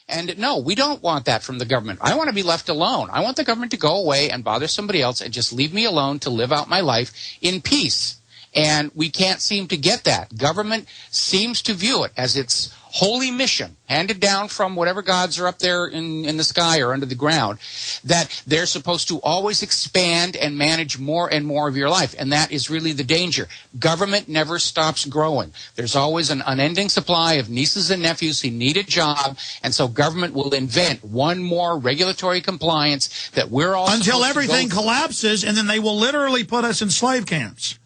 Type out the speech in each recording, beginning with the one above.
And no, we don't want that from the government. I want to be left alone. I want the government to go away and bother somebody else and just leave me alone to live out my life in peace. And we can't seem to get that. Government seems to view it as its holy mission, handed down from whatever gods are up there in the sky or under the ground, that they're supposed to always expand and manage more and more of your life. And that is really the danger. Government never stops growing. There's always an unending supply of nieces and nephews who need a job, and so government will invent one more regulatory compliance that we're all until everything collapses, and then they will literally put us in slave camps.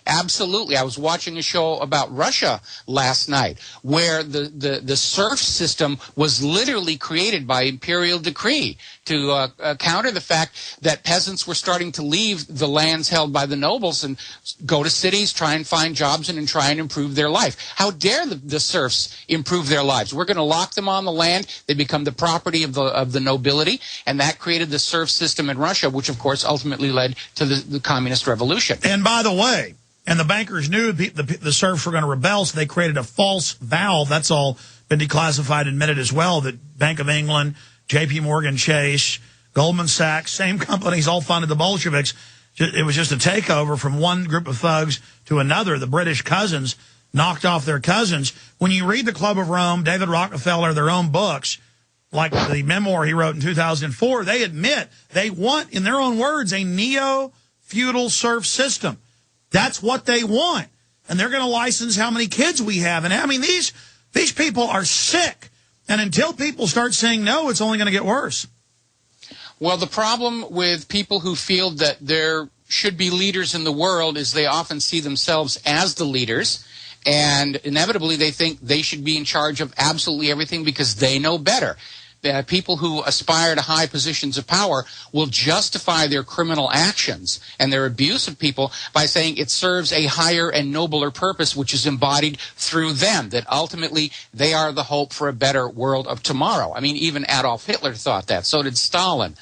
Absolutely. I was watching a show about Russia last night where the serf system was literally created by imperial decree to counter the fact that peasants were starting to leave the lands held by the nobles and go to cities, try and find jobs, and try and improve their life. How dare the serfs improve their lives? We're going to lock them on the land. They become the property of the nobility, and that created the serf system in Russia, which, of course, ultimately led to the communist revolution. And by the way, and the bankers knew the serfs were going to rebel, so they created a false vow. That's all been declassified and admitted as well, that Bank of England, J.P. Morgan Chase, Goldman Sachs, same companies all funded the Bolsheviks. It was just a takeover from one group of thugs to another. The British cousins knocked off their cousins. When you read the Club of Rome, David Rockefeller, their own books, like the memoir he wrote in 2004, they admit they want, in their own words, a neo-feudal serf system. That's what they want. And they're going to license how many kids we have. And I mean, these people are sick. And until people start saying no, it's only going to get worse. Well, the problem with people who feel that there should be leaders in the world is they often see themselves as the leaders. And inevitably, they think they should be in charge of absolutely everything because they know better. People who aspire to high positions of power will justify their criminal actions and their abuse of people by saying it serves a higher and nobler purpose, which is embodied through them, that ultimately they are the hope for a better world of tomorrow. I mean, even Adolf Hitler thought that. So did Stalin.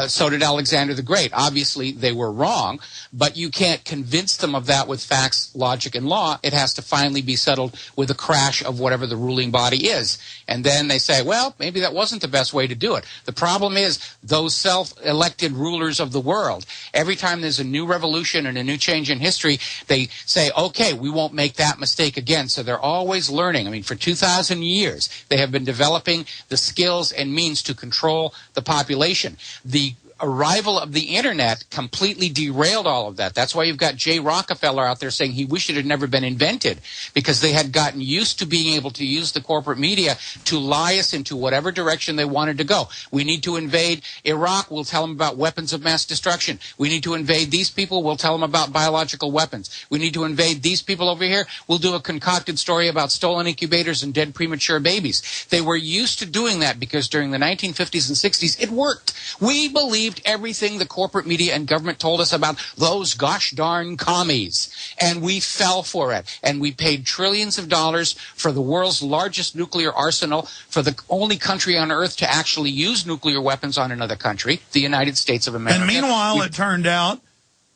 So did Alexander the Great. Obviously, they were wrong, but you can't convince them of that with facts, logic, and law. It has to finally be settled with a crash of whatever the ruling body is. And then they say, well, maybe that wasn't the best way to do it. The problem is those self-elected rulers of the world, every time there's a new revolution and a new change in history, they say, okay, we won't make that mistake again. So they're always learning. I mean, for 2,000 years, they have been developing the skills and means to control the population. The arrival of the internet completely derailed all of that. That's why you've got Jay Rockefeller out there saying he wished it had never been invented, because they had gotten used to being able to use the corporate media to lie us into whatever direction they wanted to go. We need to invade Iraq, we'll tell them about weapons of mass destruction. We need to invade these people, we'll tell them about biological weapons. We need to invade these people over here, we'll do a concocted story about stolen incubators and dead premature babies. They were used to doing that because during the 1950s and 60s, it worked. We believed everything the corporate media and government told us about those gosh darn commies. And we fell for it. And we paid trillions of dollars for the world's largest nuclear arsenal, for the only country on earth to actually use nuclear weapons on another country, the United States of America. And meanwhile, it turned out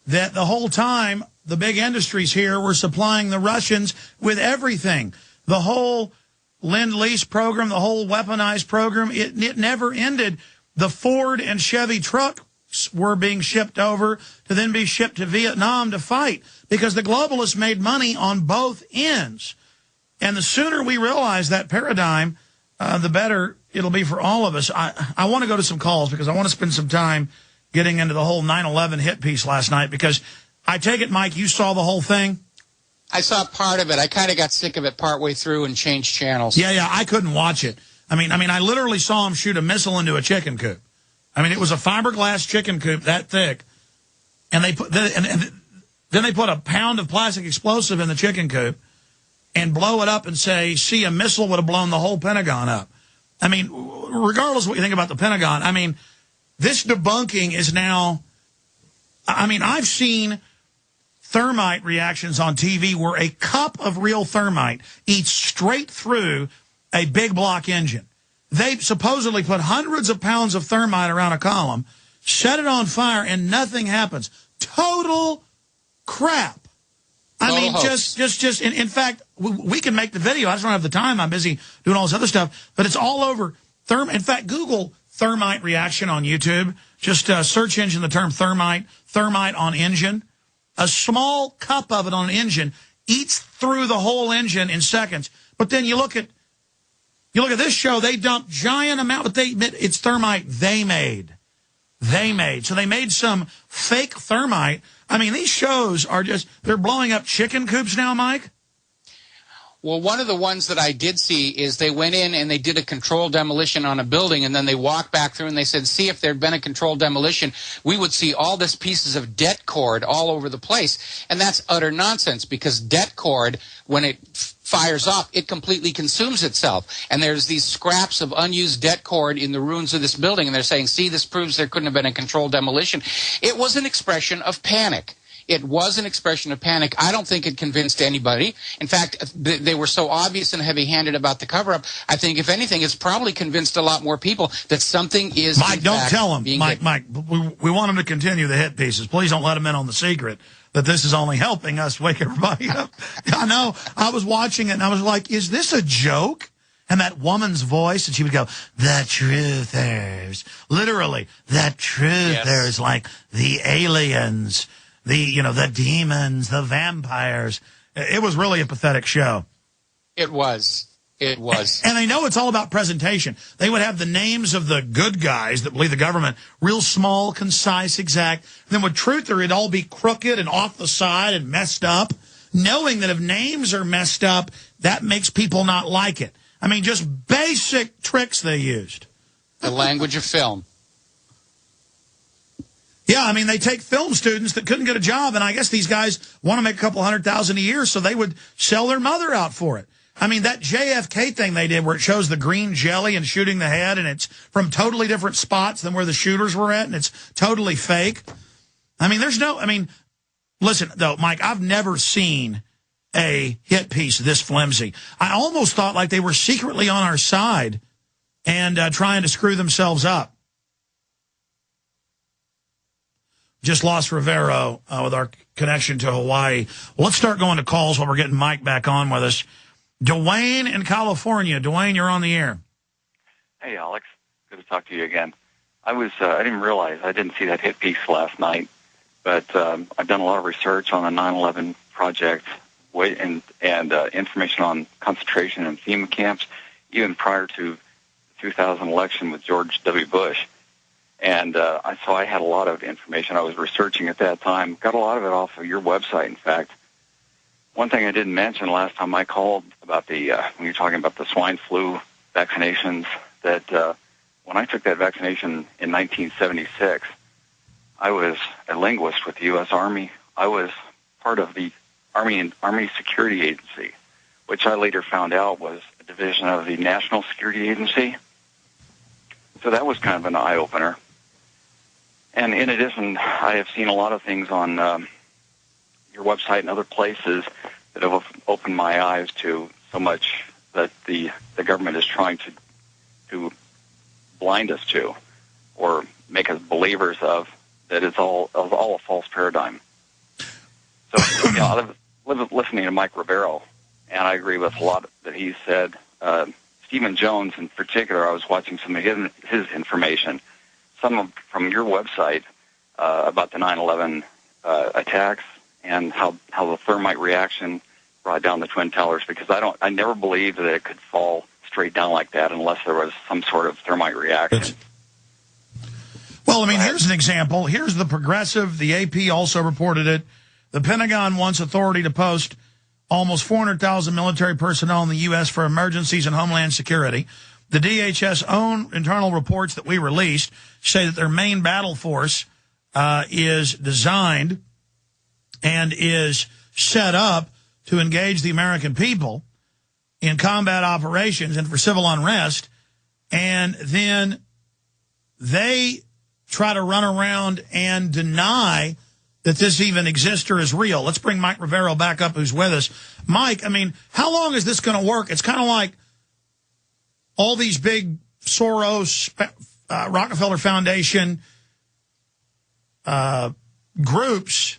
that the whole time, the big industries here were supplying the Russians with everything. The whole Lend-Lease program, the whole weaponized program, it never ended. The Ford and Chevy trucks were being shipped over to then be shipped to Vietnam to fight because the globalists made money on both ends. And the sooner we realize that paradigm, the better it'll be for all of us. I want to go to some calls because I want to spend some time getting into the whole 9/11 hit piece last night because I take it, Mike, you saw the whole thing? I saw part of it. I kind of got sick of it partway through and changed channels. Yeah, I couldn't watch it. I mean, I literally saw him shoot a missile into a chicken coop. I mean, it was a fiberglass chicken coop that thick, and then they put a pound of plastic explosive in the chicken coop and blow it up and say, see, a missile would have blown the whole Pentagon up. I mean, regardless of what you think about the Pentagon, I mean, this debunking is now, I mean, I've seen thermite reactions on TV where a cup of real thermite eats straight through a big block engine. They supposedly put hundreds of pounds of thermite around a column, set it on fire, and nothing happens. Total crap. I mean, in fact, we can make the video. I just don't have the time. I'm busy doing all this other stuff. But it's all over In fact, Google thermite reaction on YouTube. Just search engine the term thermite on engine. A small cup of it on an engine eats through the whole engine in seconds. But then you look at this show, they dump giant amount, but they admit it's thermite they made. So they made some fake thermite. I mean, these shows are they're blowing up chicken coops now, Mike. Well, one of the ones that I did see is they went in and they did a controlled demolition on a building, and then they walked back through and they said, see, if there had been a controlled demolition, we would see all this pieces of det cord all over the place. And that's utter nonsense, because det cord, when it fires off, it completely consumes itself. And there's these scraps of unused det cord in the ruins of this building, and they're saying, see, this proves there couldn't have been a controlled demolition. It was an expression of panic. It was an expression of panic. I don't think it convinced anybody. In fact, they were so obvious and heavy-handed about the cover-up. I think, if anything, it's probably convinced a lot more people that something is. Mike, don't tell them. Mike, we want them to continue the hit pieces. Please don't let them in on the secret that this is only helping us wake everybody up. I know. I was watching it, and I was like, is this a joke? And that woman's voice, and she would go, the truthers. Literally, the truthers, yes. Like the aliens. The demons, the vampires. It was really a pathetic show. It was. And they know it's all about presentation. They would have the names of the good guys that believe the government real small, concise, exact. Then with Truther, it'd all be crooked and off the side and messed up, knowing that if names are messed up, that makes people not like it. I mean, just basic tricks they used. The language of film. Yeah, I mean, they take film students that couldn't get a job, and I guess these guys want to make a couple $100,000 a year, so they would sell their mother out for it. I mean, that JFK thing they did where it shows the green jelly and shooting the head, and it's from totally different spots than where the shooters were at, and it's totally fake. I mean, listen, though, Mike, I've never seen a hit piece this flimsy. I almost thought like they were secretly on our side and trying to screw themselves up. Just lost Rivero with our connection to Hawaii. Well, let's start going to calls while we're getting Mike back on with us. Dwayne in California. Dwayne, you're on the air. Hey, Alex. Good to talk to you again. I didn't realize, I didn't see that hit piece last night, but I've done a lot of research on the 9/11 project and information on concentration and FEMA camps, even prior to the 2000 election with George W. Bush. And so I had a lot of information I was researching at that time. Got a lot of it off of your website, in fact. One thing I didn't mention last time I called about when you're talking about the swine flu vaccinations, that when I took that vaccination in 1976, I was a linguist with the U.S. Army. I was part of the Army Security Agency, which I later found out was a division of the National Security Agency. So that was kind of an eye-opener. And in addition, I have seen a lot of things on your website and other places that have opened my eyes to so much that the government is trying to blind us to, or make us believers of, that it's all a false paradigm. So, I live listening to Mike Rivero, and I agree with a lot that he said. Stephen Jones, in particular, I was watching some of his information, from your website about the 9/11 attacks and how the thermite reaction brought down the Twin Towers, because I never believed that it could fall straight down like that unless there was some sort of thermite reaction. Well, I mean, here's an example. Here's the Progressive. The AP also reported it. The Pentagon wants authority to post almost 400,000 military personnel in the U.S. for emergencies and homeland security. The DHS own internal reports that we released say that their main battle force is designed and is set up to engage the American people in combat operations and for civil unrest. And then they try to run around and deny that this even exists or is real. Let's bring Mike Rivero back up, who's with us. Mike, I mean, how long is this going to work? It's kind of like all these big Soros, Rockefeller Foundation groups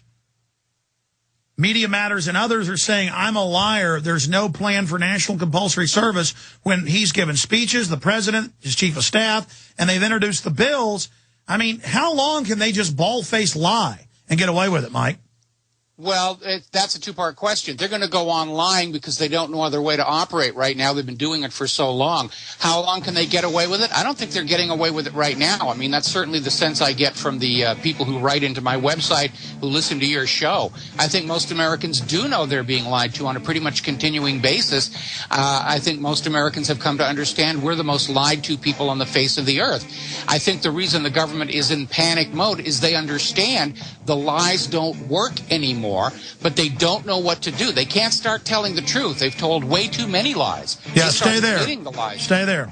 Media Matters and others are saying, I'm a liar. There's no plan for national compulsory service when he's given speeches, the president, his chief of staff, and they've introduced the bills. I mean, how long can they just bald-faced lie and get away with it, Mike? Well, that's a two-part question. They're going to go on lying because they don't know other way to operate right now. They've been doing it for so long. How long can they get away with it? I don't think they're getting away with it right now. I mean, that's certainly the sense I get from the people who write into my website, who listen to your show. I think most Americans do know they're being lied to on a pretty much continuing basis. I think most Americans have come to understand we're the most lied to people on the face of the earth. I think the reason the government is in panic mode is they understand the lies don't work anymore. But they don't know what to do. They can't start telling the truth. They've told way too many lies. Yeah, stay there. The lies. Stay there.